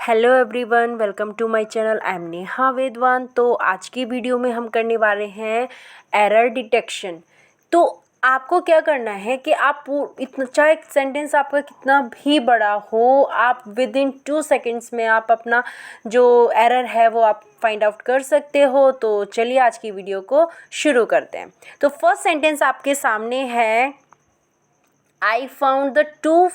Hello everyone, welcome to my channel. I am Neha Vedwan. तो आज की वीडियो में हम करने वाले हैं एरर डिटेक्शन। तो आपको क्या करना है कि आप इतना, चाहे सेंटेंस आपका कितना भी बड़ा हो, आप विद इन 2 सेकेंड्स में आप अपना जो एरर है वो आप फाइंड आउट कर सकते हो। तो चलिए आज की वीडियो को शुरू करते हैं। तो फर्स्ट सेंटेंस आपके सामने है, I found the 2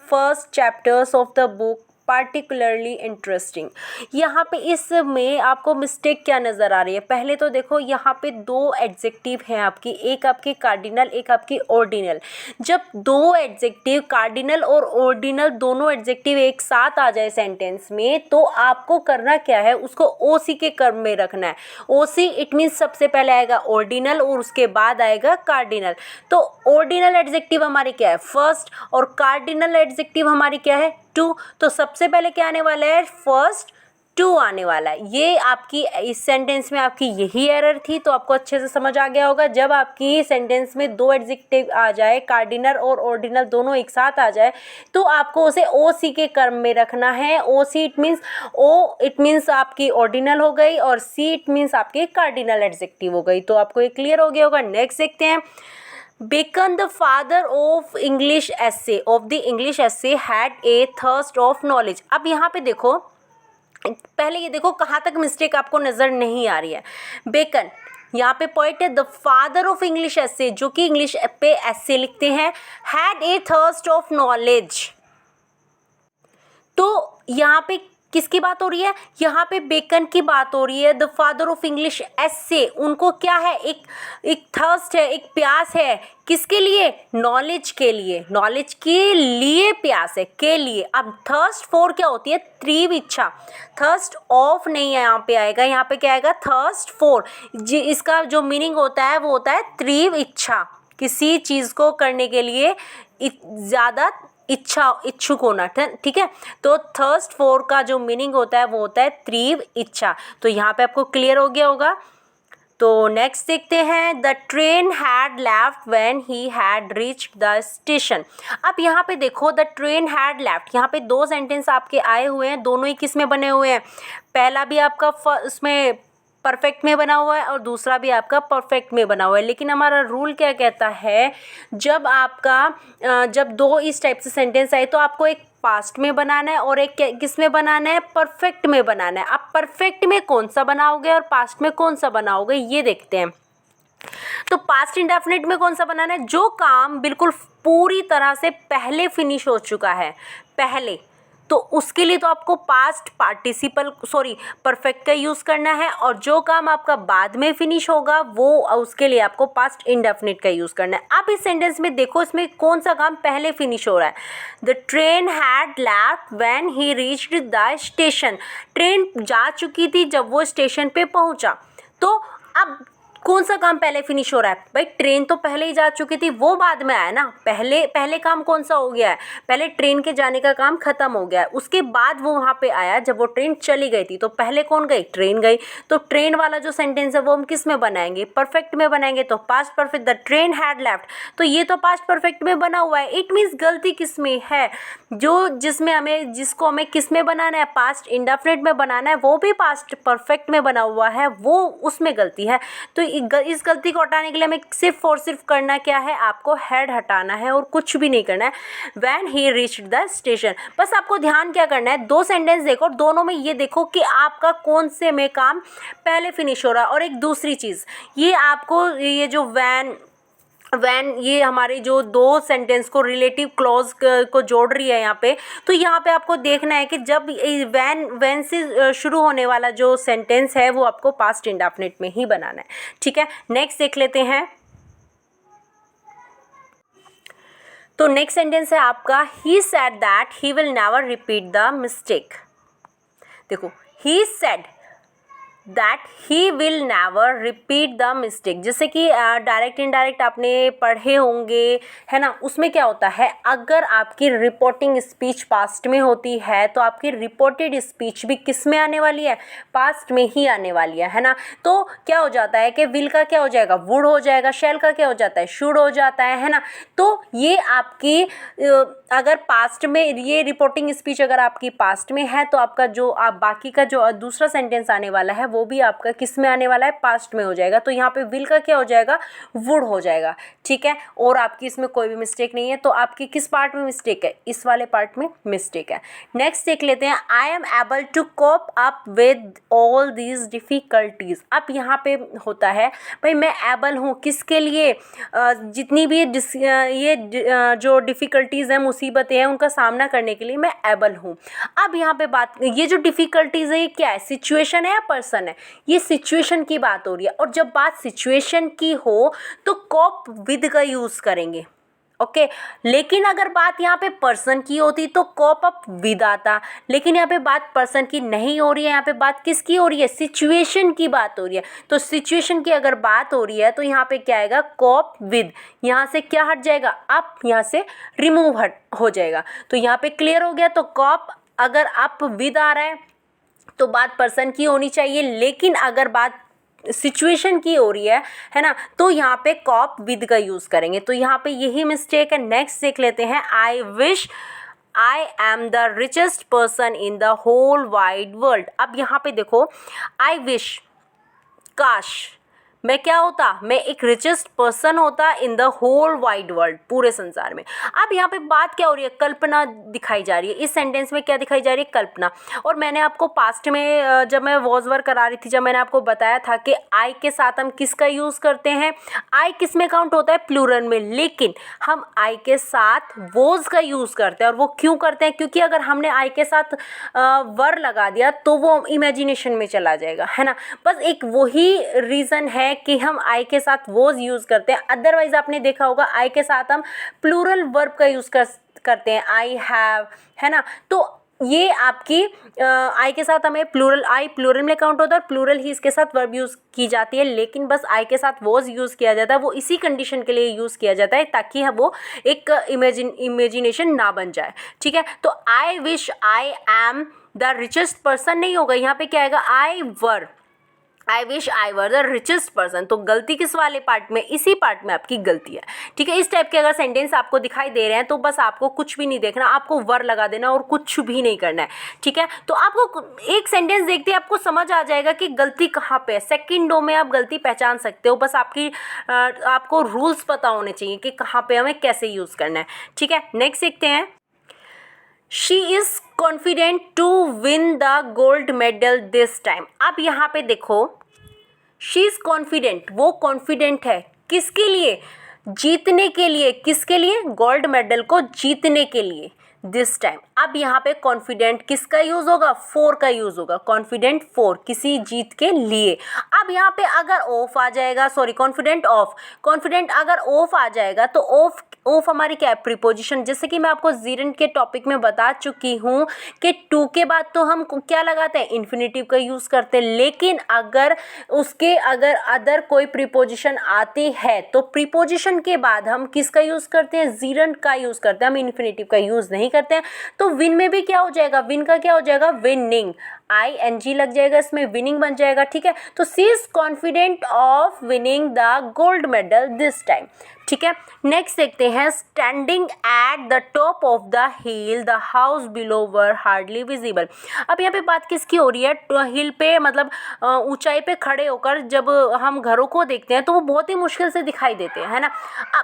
first chapters of the book particularly interesting. यहाँ पे इसमें आपको मिस्टेक क्या नज़र आ रही है? पहले तो देखो, यहाँ पे 2 एडजेक्टिव हैं आपकी, एक आपकी कार्डिनल, एक आपकी ऑर्डिनल। जब 2 एडजेक्टिव कार्डिनल और ऑर्डिनल दोनों एडजेक्टिव एक साथ आ जाए सेंटेंस में, तो आपको करना क्या है, उसको ओसी के क्रम में रखना है। ओसी इट मीन्स सबसे पहले आएगा ऑर्डिनल और उसके बाद आएगा कार्डिनल। तो ऑर्डिनल एडजेक्टिव हमारी क्या है? फर्स्ट, और कार्डिनल एडजेक्टिव हमारी क्या है? टू। तो सबसे पहले क्या आने वाला है? फर्स्ट 2 आने वाला है। ये आपकी इस सेंटेंस में आपकी यही एरर थी। तो आपको अच्छे से समझ आ गया होगा, जब आपकी सेंटेंस में 2 एडजेक्टिव आ जाए, कार्डिनल और ऑर्डिनल दोनों एक साथ आ जाए, तो आपको उसे ओ सी के क्रम में रखना है। O C it means, O it means आपकी ऑर्डिनल हो गई और सी इट मीन्स आपकी कार्डिनल एडजेक्टिव हो गई। तो आपको ये क्लियर हो गया होगा। नेक्स्ट देखते हैं। Bacon, the father of English essay, had a thirst of knowledge। अब यहाँ पे देखो, पहले ये देखो कहाँ तक मिस्टेक आपको नज़र नहीं आ रही है। बेकन यहाँ पे पॉइंट है, the father of English essay, जो कि इंग्लिश पे एसे लिखते हैं, had a thirst of knowledge. तो यहाँ पे किसकी बात हो रही है? यहाँ पे बेकन की बात हो रही है। द फादर ऑफ इंग्लिश एसे, उनको क्या है? एक थर्स्ट है, एक प्यास है। किसके लिए? नॉलेज के लिए। नॉलेज के लिए प्यास है, के लिए। अब थर्स्ट फॉर क्या होती है? तीव्र इच्छा। थर्स्ट ऑफ नहीं है, यहाँ पे आएगा, यहाँ पे क्या आएगा? Thirst for. जी, इसका जो मीनिंग होता है वो होता है तीव्र इच्छा, किसी चीज़ को करने के लिए ज़्यादा इच्छुक होना। ठीक है। तो थर्स्ट फॉर का जो मीनिंग होता है वो होता है तीव्र इच्छा। तो यहाँ पे आपको क्लियर हो गया होगा। तो नेक्स्ट देखते हैं। The train had left when he had reached the station. अब यहाँ पे देखो, द ट्रेन हैड लेफ्ट, यहाँ पे 2 सेंटेंस आपके आए हुए हैं, दोनों ही किस में बने हुए हैं? पहला भी आपका उसमें परफेक्ट में बना हुआ है और दूसरा भी आपका परफेक्ट में बना हुआ है। लेकिन हमारा रूल क्या कहता है, जब आपका जब 2 इस टाइप से सेंटेंस आए तो आपको एक पास्ट में बनाना है और एक किस में बनाना है? परफेक्ट में बनाना है। आप परफेक्ट में कौन सा बनाओगे और पास्ट में कौन सा बनाओगे, ये देखते हैं। तो पास्ट इंडेफिनिट में कौन सा बनाना है? जो काम बिल्कुल पूरी तरह से पहले फिनिश हो चुका है, पहले, तो उसके लिए तो आपको पास्ट पार्टिसिपल परफेक्ट का यूज़ करना है। और जो काम आपका बाद में फिनिश होगा वो उसके लिए आपको पास्ट इंडेफिनिट का यूज़ करना है। अब इस सेंटेंस में देखो, इसमें कौन सा काम पहले फिनिश हो रहा है? The train had left when he reached the station. Train जा चुकी थी जब वो स्टेशन पे पहुंचा। तो अब कौन सा काम पहले फिनिश हो रहा है? भाई, ट्रेन तो पहले ही जा चुकी थी, वो बाद में आया ना। पहले काम कौन सा हो गया है? पहले ट्रेन के जाने का काम खत्म हो गया है, उसके बाद वो वहाँ पे आया जब वो ट्रेन चली गई थी। तो पहले कौन गई? ट्रेन गई। तो ट्रेन वाला जो सेंटेंस है वो हम किस में बनाएंगे? परफेक्ट में बनाएंगे। तो past perfect, the train had left, तो ये तो पास्ट परफेक्ट में बना हुआ है। इट मीन्स गलती किस में है? जिसको हमें किस में बनाना है? पास्ट इंडेफिनिट में बनाना है, वो भी पास्ट परफेक्ट में बना हुआ है, वो उसमें गलती है। तो इस गलती को हटाने के लिए हमें सिर्फ और सिर्फ करना क्या है? आपको हेड हटाना है और कुछ भी नहीं करना है। When he reached the station, बस आपको ध्यान क्या करना है? 2 सेंटेंस देखो, दोनों में ये देखो कि आपका कौन से में काम पहले फिनिश हो रहा है। और एक दूसरी चीज़, ये आपको ये जो वैन, ये हमारे जो 2 सेंटेंस को रिलेटिव क्लॉज को जोड़ रही है यहाँ पे। तो यहाँ पे आपको देखना है कि जब वैन से शुरू होने वाला जो सेंटेंस है वो आपको पास्ट इंडेफिनिट में ही बनाना है। ठीक है। नेक्स्ट देख लेते हैं। तो नेक्स्ट सेंटेंस है आपका, he said that he will never repeat the mistake. देखो, he said, that he will never repeat the mistake. जैसे कि डायरेक्ट इनडायरेक्ट आपने पढ़े होंगे, है ना, उसमें क्या होता है, अगर आपकी रिपोर्टिंग स्पीच पास्ट में होती है तो आपकी रिपोर्टेड स्पीच भी किस में आने वाली है, पास्ट में ही आने वाली है ना। तो क्या हो जाता है कि विल का क्या हो जाएगा, वुड हो जाएगा, शैल का क्या हो जाता है, शुड हो जाता है ना। तो ये आपकी अगर पास्ट में ये रिपोर्टिंग स्पीच अगर आपकी पास्ट में है तो आपका जो आप बाकी का जो दूसरा सेंटेंस आने वाला है वो भी आपका किस में आने वाला है, पास्ट में हो जाएगा। तो यहाँ पे विल का क्या हो जाएगा, वुड हो जाएगा, ठीक है। और आपकी इसमें कोई भी मिस्टेक नहीं है। तो आपकी किस पार्ट में मिस्टेक है, इस वाले पार्ट में मिस्टेक है। नेक्स्ट देख लेते हैं, I am able to cope up with all these difficulties. अब यहाँ पे होता है भाई मैं एबल हूँ किसके लिए, जितनी भी ये जो डिफ़िकल्टीज़ हैं, मुसीबतें हैं, उनका सामना करने के लिए मैं एबल हूँ। अब यहाँ पे बात, ये जो डिफ़िकल्टीज़ है ये क्या है, सिचुएशन है या पर्सन है, ये सिचुएशन की बात हो रही है। और जब बात सिचुएशन की हो तो कोप विद का यूज़ करेंगे, ओके। लेकिन अगर बात यहाँ पे पर्सन की होती तो कोप अप विद आता, लेकिन यहाँ पे बात पर्सन की नहीं हो रही है, यहाँ पे बात किसकी हो रही है, सिचुएशन की बात हो रही है। तो सिचुएशन की अगर बात हो रही है तो यहाँ पे क्या आएगा, कोप विद। यहाँ से क्या हट जाएगा, अप, यहाँ से रिमूव हट हो जाएगा। तो यहाँ पे क्लियर हो गया। तो कोप अगर अप विद आ रहा है तो बात पर्सन की होनी चाहिए, लेकिन अगर बात सिचुएशन की हो रही है ना, तो यहाँ पे कॉप विद का यूज़ करेंगे। तो यहाँ पे यही मिस्टेक है। नेक्स्ट देख लेते हैं, I wish I am the richest person in the whole wide world. अब यहाँ पे देखो, आई विश, काश मैं क्या होता, मैं एक रिचेस्ट पर्सन होता in the whole wide world, पूरे संसार में। अब यहाँ पे बात क्या हो रही है, कल्पना दिखाई जा रही है। इस सेंटेंस में क्या दिखाई जा रही है, कल्पना। और मैंने आपको पास्ट में जब मैं वॉज वर्क करा रही थी, जब मैंने आपको बताया था कि आई के साथ हम किसका यूज़ करते हैं, आई किस में काउंट होता है, प्लूरल में, लेकिन हम आई के साथ वॉज का यूज़ करते हैं। और वो क्यों करते हैं, क्योंकि अगर हमने आई के साथ वर लगा दिया तो वो इमेजिनेशन में चला जाएगा, है ना। बस एक वही रीज़न है कि हम आई के साथ वोज यूज़ करते हैं। अदरवाइज आपने देखा होगा आई के साथ हम प्लूरल वर्ब का यूज़ करते हैं, आई हैव, है ना। तो ये आपकी आई के साथ हमें प्लूरल, आई प्लूरल में काउंट होता है और प्लूरल ही इसके साथ वर्ब यूज़ की जाती है। लेकिन बस आई के साथ वॉज यूज़ किया जाता है, वो इसी कंडीशन के लिए यूज़ किया जाता है ताकि वो एक इमेजिनेशन ना बन जाए, ठीक है। तो I wish I am the richest person नहीं होगा, यहाँ पे क्या आएगा, I were, I wish I were the richest person. तो गलती किस वाले पार्ट में, इसी पार्ट में आपकी गलती है, ठीक है। इस टाइप के अगर सेंटेंस आपको दिखाई दे रहे हैं तो बस आपको कुछ भी नहीं देखना, आपको वर लगा देना और कुछ भी नहीं करना है, ठीक है। तो आपको एक सेंटेंस देखते ही आपको समझ आ जाएगा कि गलती कहाँ पे है, सेकंडों में आप गलती पहचान सकते हो। बस आपको रूल्स पता होने चाहिए कि कहाँ पे हमें कैसे यूज़ करना है, ठीक है। नेक्स्ट देखते हैं, she is confident to win the gold medal this time. अब यहाँ पे देखो, शी इज़ कॉन्फिडेंट, वो कॉन्फिडेंट है किसके लिए, जीतने के लिए, किसके लिए, गोल्ड मेडल को जीतने के लिए, दिस टाइम। अब यहाँ पे कॉन्फिडेंट किसका यूज़ होगा, फॉर का यूज़ होगा, कॉन्फिडेंट फॉर, किसी जीत के लिए। अब यहाँ पे अगर ऑफ आ जाएगा, सॉरी कॉन्फिडेंट ऑफ, कॉन्फिडेंट अगर ऑफ आ जाएगा तो ऑफ हमारी क्या है, प्रीपोजिशन। जैसे कि मैं आपको जीरेंट के टॉपिक में बता चुकी हूँ कि टू के बाद तो हम क्या लगाते हैं, इन्फिनेटिव का यूज़ करते हैं। लेकिन अगर उसके अगर अदर कोई प्रीपोजिशन आती है तो प्रीपोजिशन के बाद हम किसका यूज़ करते हैं, जीरेंट का यूज़ करते हैं, हम इन्फिनेटिव का यूज़ नहीं करते हैं। तो विन में भी क्या हो जाएगा, विन का क्या हो जाएगा, विनिंग, ING लग जाएगा इसमें, विनिंग बन जाएगा, ठीक है। तो she is confident of winning the gold medal this time, ठीक है। नेक्स्ट देखते हैं, standing at the top of the hill the house below was hardly visible. अब यहाँ पे बात किसकी हो रही है, हिल पे मतलब ऊंचाई पे खड़े होकर जब हम घरों को देखते हैं तो वो बहुत ही मुश्किल से दिखाई देते हैं, है ना। अब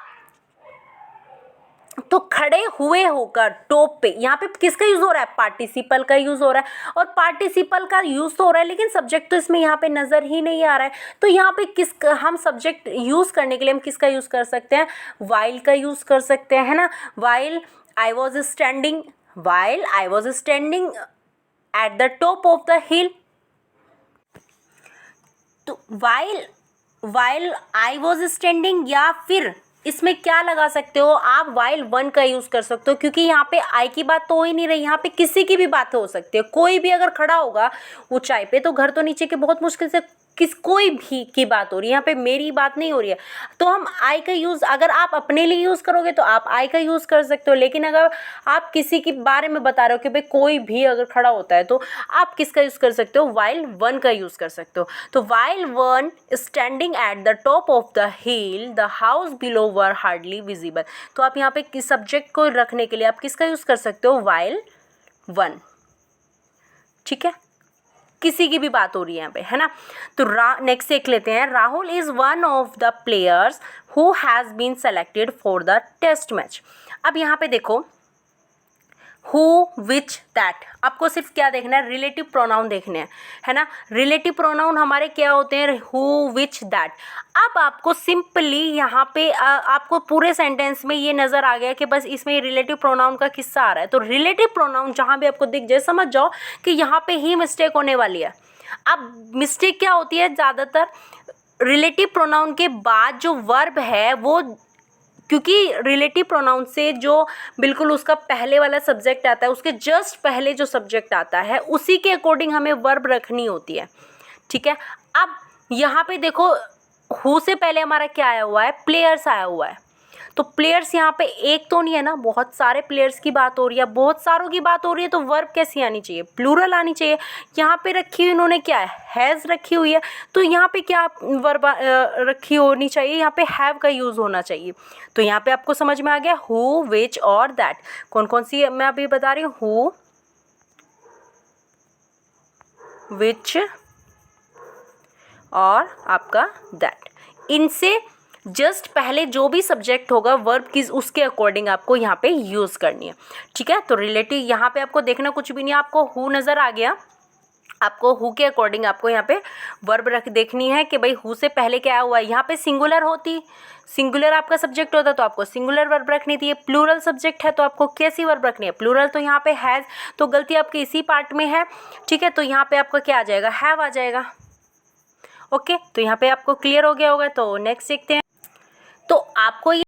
तो खड़े हुए होकर टॉप पे, यहाँ पे किसका यूज़ हो रहा है, पार्टिसिपल का यूज़ हो रहा है। और पार्टिसिपल का यूज़ तो हो रहा है लेकिन सब्जेक्ट तो इसमें यहाँ पे नज़र ही नहीं आ रहा है। तो यहाँ पे हम सब्जेक्ट यूज़ करने के लिए हम किसका यूज़ कर सकते हैं, वाइल का यूज़ कर सकते हैं, है ना। While I was standing, while I was standing at the top of the हिल। तो वाइल आई वॉज स्टैंडिंग, या फिर इसमें क्या लगा सकते हो आप, while वन का यूज़ कर सकते हो, क्योंकि यहाँ पे आई की बात तो हो ही नहीं रही, यहाँ पे किसी की भी बात हो सकती है। कोई भी अगर खड़ा होगा ऊंचाई पे तो घर तो नीचे के बहुत मुश्किल से कोई भी की बात हो रही है, यहाँ पे मेरी बात नहीं हो रही है। तो हम आई का यूज़ अगर आप अपने लिए यूज़ करोगे तो आप आई का यूज़ कर सकते हो, लेकिन अगर आप किसी के बारे में बता रहे हो कि भाई कोई भी अगर खड़ा होता है तो आप किसका यूज़ कर सकते हो, while वन का यूज़ कर सकते हो। तो while one standing at the top of the hill the house below was hardly visible. तो आप यहाँ पे किस सब्जेक्ट को रखने के लिए आप किसका यूज़ कर सकते हो, while वन। ठीक है, किसी की भी बात हो रही है यहाँ पे, है ना। तो नेक्स्ट देख लेते हैं, Rahul is one of the players who has been selected for the test match. अब यहाँ पे देखो हु विच दैट, आपको सिर्फ क्या देखना है, रिलेटिव प्रोनाउन देखने हैं, है ना। रिलेटिव प्रोनाउन हमारे क्या होते हैं, हु विच दैट। अब आपको सिंपली यहाँ पे आपको पूरे सेंटेंस में ये नज़र आ गया कि बस इसमें रिलेटिव प्रोनाउन का किस्सा आ रहा है। तो रिलेटिव प्रोनाउन जहाँ भी आपको दिख जाए समझ जाओ कि यहाँ पे ही मिस्टेक होने वाली है। अब मिस्टेक क्या होती है, ज़्यादातर रिलेटिव प्रोनाउन के बाद जो वर्ब है वो, क्योंकि रिलेटिव प्रोनाउन से जो बिल्कुल उसका पहले वाला सब्जेक्ट आता है उसके जस्ट पहले जो सब्जेक्ट आता है उसी के अकॉर्डिंग हमें वर्ब रखनी होती है। ठीक है, अब यहाँ पे देखो हु से पहले हमारा क्या आया हुआ है, प्लेयर्स आया हुआ है। तो प्लेयर्स यहाँ पे एक तो नहीं है ना, बहुत सारे प्लेयर्स की बात हो रही है, बहुत सारों की बात हो रही है। तो वर्ब कैसी आनी चाहिए, प्लूरल आनी चाहिए। यहाँ पे रखी हुई इन्होंने क्या है, हैज़ रखी हुई है। तो यहाँ पे क्या वर्ब रखी होनी चाहिए, यहाँ पे हैव का यूज़ होना चाहिए। तो यहाँ पे आपको समझ में आ गया हु विच और दैट। कौन कौन सी मैं अभी बता रही हूँ, हु विच और आपका दैट। इनसे जस्ट पहले जो भी सब्जेक्ट होगा वर्ब की उसके अकॉर्डिंग आपको यहाँ पे यूज़ करनी है। ठीक है, तो रिलेटिव यहाँ पे आपको देखना कुछ भी नहीं, आपको हु नज़र आ गया, आपको हु के अकॉर्डिंग आपको यहाँ पे वर्ब रख देखनी है कि भाई हु से पहले क्या हुआ है। यहाँ पे सिंगुलर होती, सिंगुलर आपका सब्जेक्ट होता तो आपको सिंगुलर वर्ब रखनी थी। प्लूरल सब्जेक्ट है तो आपको कैसी वर्ब रखनी है, प्लूरल। तो यहाँ पे हैज़, तो गलती आपकी इसी पार्ट में है। ठीक है, तो यहाँ पे आपका क्या आ जाएगा, हैव आ जाएगा। ओके, तो यहाँ पे आपको क्लियर हो गया होगा। तो नेक्स्ट देखते हैं। तो आपको ये